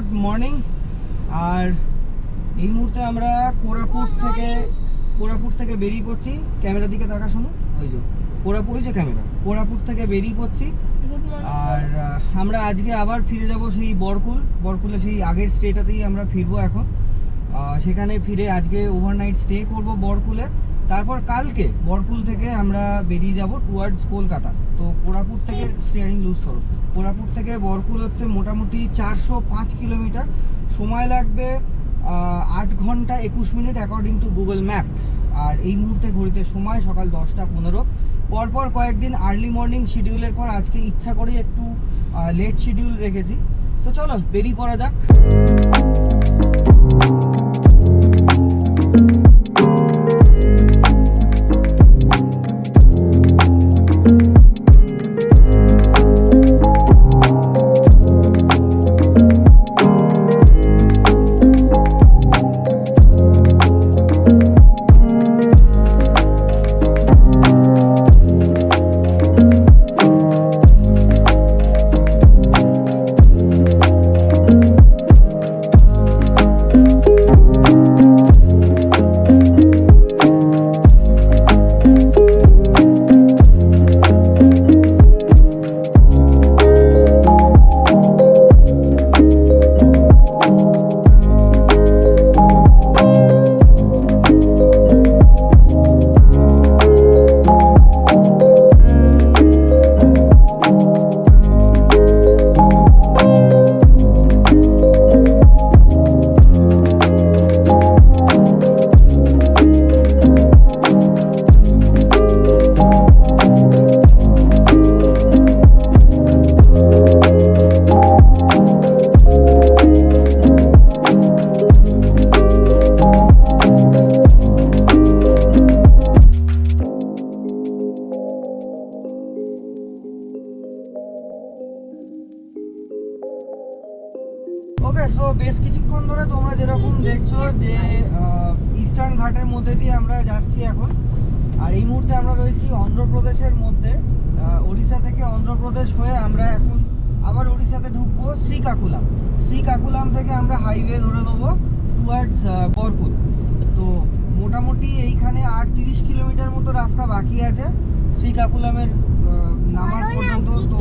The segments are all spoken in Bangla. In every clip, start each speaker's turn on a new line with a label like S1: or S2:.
S1: Good morning. আর এই মুহূর্তে আমরা কোরাপুট থেকে বেরিয়ে পড়ছি। ক্যামেরার দিকে তাকা, শোনো, ওই যে ক্যামেরা, কোরাপুট থেকে বেরিয়ে পড়ছি। আর আমরা আজকে আবার ফিরে যাব সেই বরকুলে, সেই আগের স্টেটাতেই আমরা ফিরবো এখন। সেখানে ফিরে আজকে ওভারনাইট স্টে করব বরকুলে। তারপর কালকে বরকুল থেকে আমরা বেরিয়ে যাব টুয়ার্ডস কলকাতা। তো কোরাপুট থেকে স্টিয়ারিং লুজ করো, কোরাপুট থেকে বরকুল হচ্ছে মোটামুটি 405 কিলোমিটার। সময় লাগবে 8 ঘন্টা 21 মিনিট অ্যাকর্ডিং টু গুগল ম্যাপ। আর এই মুহূর্তে ঘড়িতে সময় সকাল 10টা 15। পরপর কয়েকদিন আর্লি মর্নিং শিডিউলের পর আজকে ইচ্ছা করে একটু লেট শিডিউল রেখেছি। তো চলো বেরিয়ে পড়া যাক। ওকে, সো বেশ কিছুক্ষণ ধরে তোমরা যেরকম দেখছো যে ইস্টার্ন ঘাটের মধ্যে দিয়ে আমরা যাচ্ছি এখন। আর এই মুহূর্তে আমরা রয়েছি অন্ধ্রপ্রদেশের মধ্যে। ওড়িশা থেকে অন্ধ্রপ্রদেশ হয়ে আমরা এখন আবার ওড়িশাতে ঢুকবো শ্রীকাকুলাম থেকে আমরা হাইওয়ে ধরে নেবো টুয়ার্ডস বরকুল। তো মোটামুটি এইখানে আর 30 কিলোমিটার মতো রাস্তা বাকি আছে শ্রীকাকুলামের নামার পর্যন্ত। তো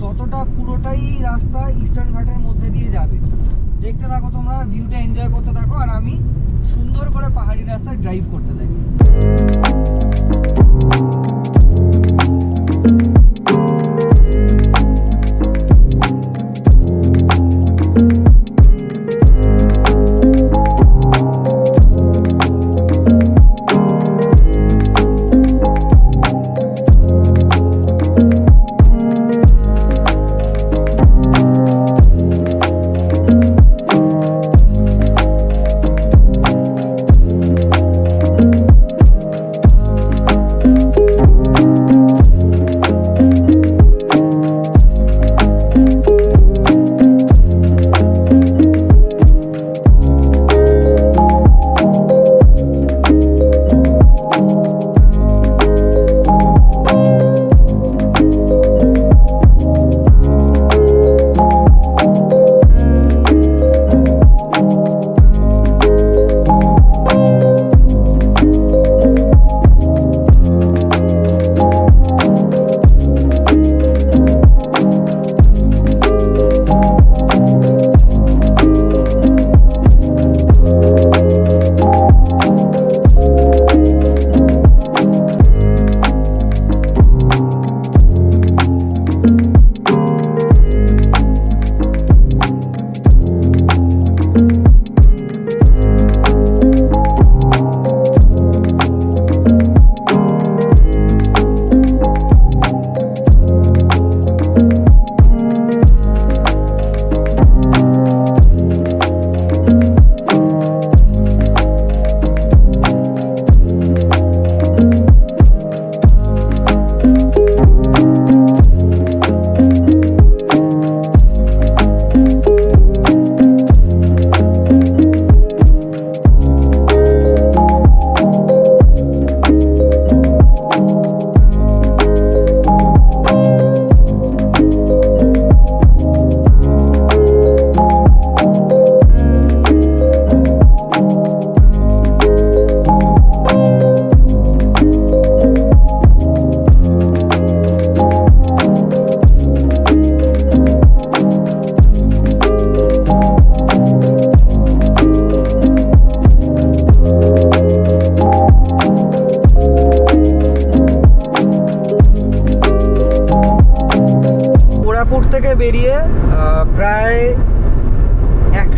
S1: ততটা পুরোটাই রাস্তা ইস্টার্ন ঘাটের মধ্যে দিয়ে যাবে। দেখতে থাকো, তোমরা ভিউটা এনজয় করতে থাকো, আর আমি সুন্দর করে পাহাড়ি রাস্তায় ড্রাইভ করতে থাকি।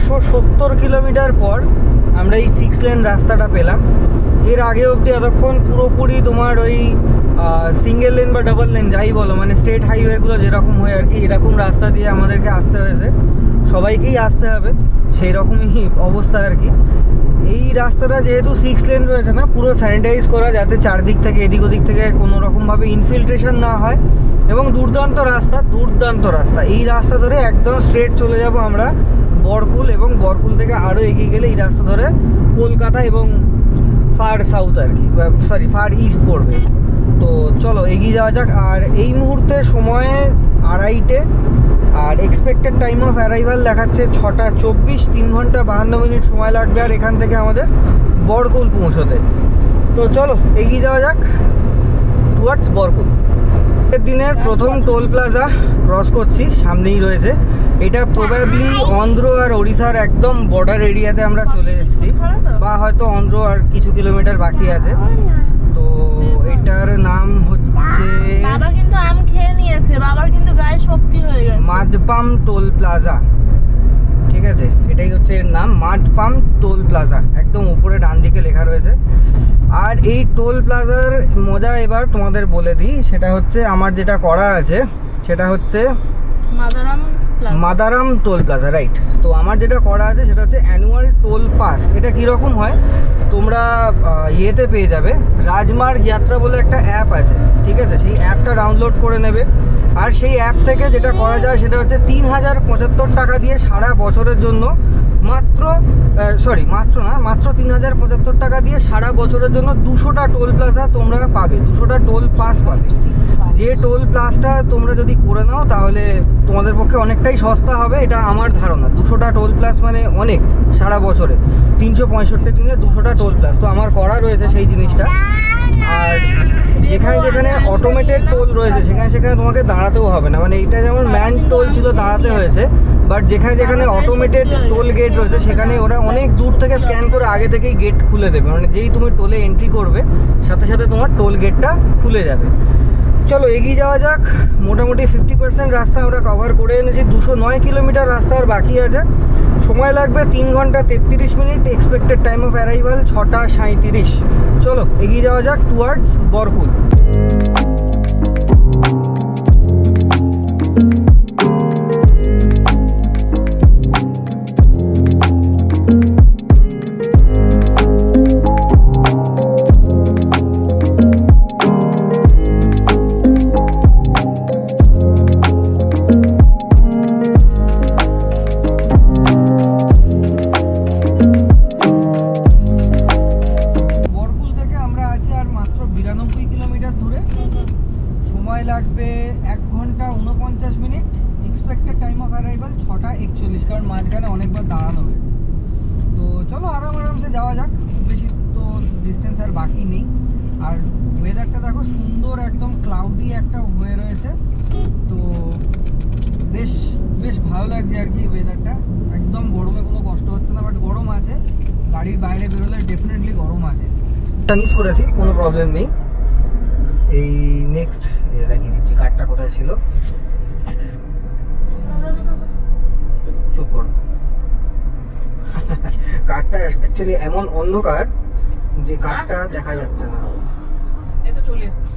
S1: 170 কিলোমিটার পর আমরা এই 6 লেন রাস্তাটা পেলাম। এর আগে অবধি এতক্ষণ পুরোপুরি তোমার ওই সিঙ্গেল লেন বা ডাবল লেন যাই বলো, মানে স্টেট হাইওয়েগুলো যেরকম হয় আর কি, এরকম রাস্তা দিয়ে আমাদেরকে আসতে হয়েছে, সবাইকেই আসতে হবে, সেই রকমই অবস্থা আর কি। এই রাস্তাটা যেহেতু 6 লেন রয়েছে না, পুরো স্যানিটাইজ করা, যাতে চারদিক থেকে এদিক ওদিক থেকে কোনো রকমভাবে ইনফিল্ট্রেশন না হয়, এবং দুর্দান্ত রাস্তা। এই রাস্তা ধরে একদম স্ট্রেট চলে যাব আমরা বরকুল, এবং বরকুল থেকে আরও এগিয়ে গেলে এই রাস্তা ধরে কলকাতা এবং ফার সাউথ আর কি, সরি ফার ইস্ট পড়বে। তো চলো এগিয়ে যাওয়া যাক। আর এই মুহূর্তে সময় 2:30, are expected time of arrival দেখাচ্ছে 6:24, 3 ঘন্টা 52 মিনিট সময় লাগবে আর এখান থেকে আমাদের বরকুল পৌঁছতে। তো চলো এগিয়ে যাওয়া যাক টুয়ার্ডস বরকুল। দিনের প্রথম টোল প্লাজা ক্রস করছি, সামনেই রয়েছে। এটা প্রবাবলি অন্ধ্র আর ওড়িশার একদম বর্ডার এরিয়াতে আমরা চলে এসেছি, বা হয়তো অন্ধ্র আর কিছু কিলোমিটার বাকি আছে। তো এটার নাম হচ্ছে,
S2: বাবা কিন্তু আম খেয়ে নিয়েছে, বাবার কিন্তু গায়ে শক্তি হয়ে গেছে,
S1: মাদপাম টোল প্লাজা। ঠিক আছে, এটাই হচ্ছে এর নাম, মাদপাম টোল প্লাজা, একদম উপরে ডান দিকে লেখা রয়েছে। আর এই টোল প্লাজার মজা এবার তোমাদের বলে দিই, সেটা হচ্ছে আমার যেটা করা আছে সেটা হচ্ছে মাদারাম টোল প্লাজা, রাইট। তো আমার যেটা করা আছে সেটা হচ্ছে অ্যানুয়াল টোল পাস। এটা কীরকম হয়, তোমরা ইয়েতে পেয়ে যাবে, রাজমার্গ যাত্রা বলে একটা অ্যাপ আছে, ঠিক আছে, সেই অ্যাপটা ডাউনলোড করে নেবে। আর সেই অ্যাপ থেকে যেটা করা যায় সেটা হচ্ছে 3075 টাকা দিয়ে সারা বছরের জন্য মাত্র 3075 টাকা দিয়ে সারা বছরের জন্য 200টা টোল প্লাজা তোমরা পাবে, 200টা টোল পাস পাবে। যে টোল প্লাসটা তোমরা যদি করে নাও তাহলে তোমাদের পক্ষে অনেকটাই সস্তা হবে, এটা আমার ধারণা। 200টা টোল প্লাস মানে অনেক, সারা বছরে 365 দিনে 200টা টোল প্লাস। তো আমার করা রয়েছে সেই জিনিসটা। আর যেখানে অটোমেটেড টোল রয়েছে সেখানে তোমাকে দাঁড়াতেও হবে না, মানে এটা যেমন ম্যান টোল ছিল দাঁড়াতে হয়েছে, বাট যেখানে অটোমেটেড টোল গেট রয়েছে সেখানে ওরা অনেক দূর থেকে স্ক্যান করে আগে থেকেই গেট খুলে দেবে, মানে যেই তুমি টোলে এন্ট্রি করবে সাথে সাথে তোমার টোল গেটটা খুলে যাবে। চলো এগিয়ে যাওয়া যাক। মোটামুটি 50% রাস্তা আমরা কভার করে এনেছি, 209 কিলোমিটার রাস্তা আর বাকি আছে। সময় লাগবে 3 ঘন্টা 33 minute, expected time of arrival 6:37। চলো এগিয়ে যাওয়া যাক টুয়ার্ডস বরকুল। লাগবে 1 ঘন্টা 49 minute, expected time of arrival 6:41, কারণ মাঝখানে অনেকবার দাঁড়ানো হয়েছে। তো চলো আরামসে যাওয়া যাক, খুব বেশি তো ডিস্টেন্স আর বাকি নেই। আর ওয়েদারটা দেখো সুন্দর, একদম ক্লাউডি একটা হয়ে রয়েছে, তো বেশ ভালো লাগছে আর কি ওয়েদারটা। একদম গরমে কোনো কষ্ট হচ্ছে না, বাট গরম আছে, গাড়ির বাইরে বেরোলে ডেফিনেটলি গরম আছে। মিস করেছি, কোনো প্রবলেম নেই। এই নেক্সট দেখিয়ে দিচ্ছি কারটা কোথায় ছিল, চুপ করো। কারটা অ্যাকচুয়ালি এমন অন্ধকার যে কারটা দেখা যাচ্ছে না।
S2: এটা চলে এসেছে,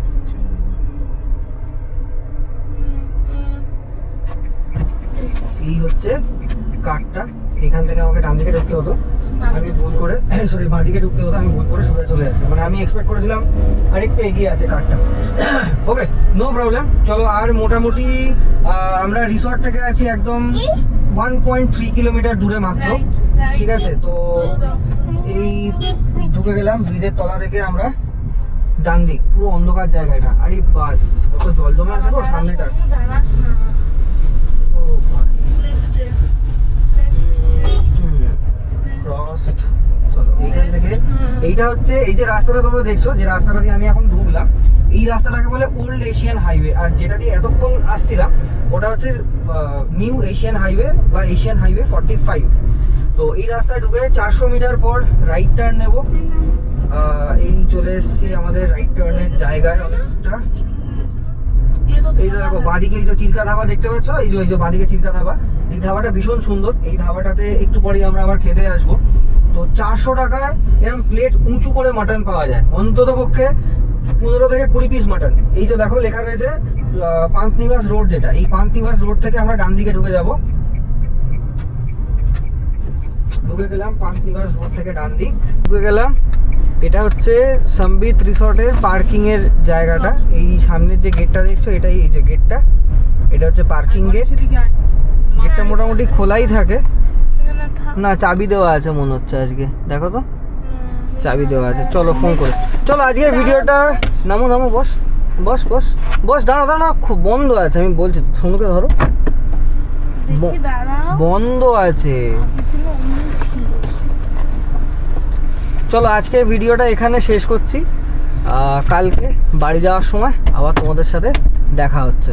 S1: এই হচ্ছে কারটা। এখান থেকে আমাকে ডান দিকে ঢুকতে হতো, আমি ভুল করে বাঁ দিকে ঢুকতে হতো, আমি ভুল করে সোজা চলে আসছি, মানে আমি এক্সপেক্ট করেছিলাম আরেকটু এগিয়ে আছে কারটা। ওকে, নো প্রবলেম। চলো, আর মোটামুটি আমরা রিসর্ট থেকে আছি একদম 1.3 কিলোমিটার দূরে মাত্র, ঠিক আছে। তো এই ঢুকে গেলাম ব্রিজের তলা থেকে আমরা, ডান দিক পুরো অন্ধকার জায়গাটা। আরে বাস, কত জল জমে আছে গো সামনেটা। ও ভাই, চলো এইখান থেকে, এইটা হচ্ছে এই যে রাস্তাটা তোমরা দেখছো, যে রাস্তাটা দিয়ে আমি এখন ঢুকলাম, এই রাস্তাটাকে বলে ওল্ড এশিয়ান হাইওয়ে। আর যেটা দিয়ে এতক্ষণ আসছিলাম ওটা হচ্ছে নিউ এশিয়ান হাইওয়ে বা এশিয়ান হাইওয়ে 45। তো এই রাস্তায় ঢুকে 400 মিটার পর রাইট টার্ন নেব। এই চলে এসেছি আমাদের রাইট টার্নের জায়গায় অনেকটা। এই যে দেখো বাঁদিকে এই যে চিল্কা ধাবা দেখতে পাচ্ছ, এই যে বাঁদিকে চিল্কা ধাবা, এই ধাবাটা ভীষণ সুন্দর। এই ধাবাটাতে একটু পরেই আমরা আবার খেতে আসবো। তো 400 টাকায় এরকম প্লেট উঁচু করে মাটন পাওয়া যায়, অন্তত পক্ষে 15 থেকে 20 পিস মাটন। এই যে দেখো লেখা রয়েছে পান্থনিবাস রোড, যেটা এই পান্থনিবাস রোড থেকে আমরা ডান দিকে ঢুকে যাব। ঢুকে গেলাম পান্থনিবাস রোড থেকে ডান দিক ঢুকে গেলাম। এটা হচ্ছে সম্বিত রিসর্টের পার্কিং এর জায়গাটা। এই সামনের যে গেটটা দেখছো, এটাই এই যে গেটটা, এটা হচ্ছে পার্কিং গেট। গেটটা মোটামুটি খোলাই থাকে, না চাবি দেওয়া আছে মনে হচ্ছে আজকে, দেখো তো চাবি দেওয়া আছে। চলো ফোন করে, চলো আজকে ভিডিওটা নামো নামো, বস বস বস বস, দাঁড়া দাঁড়া, খুব বন্ধ আছে, আমি বলছি সোনুকে ধরো, বন্ধ আছে। চলো আজকে ভিডিওটা এখানে শেষ করছি, কালকে বাড়ি যাওয়ার সময় আবার তোমাদের সাথে দেখা হচ্ছে।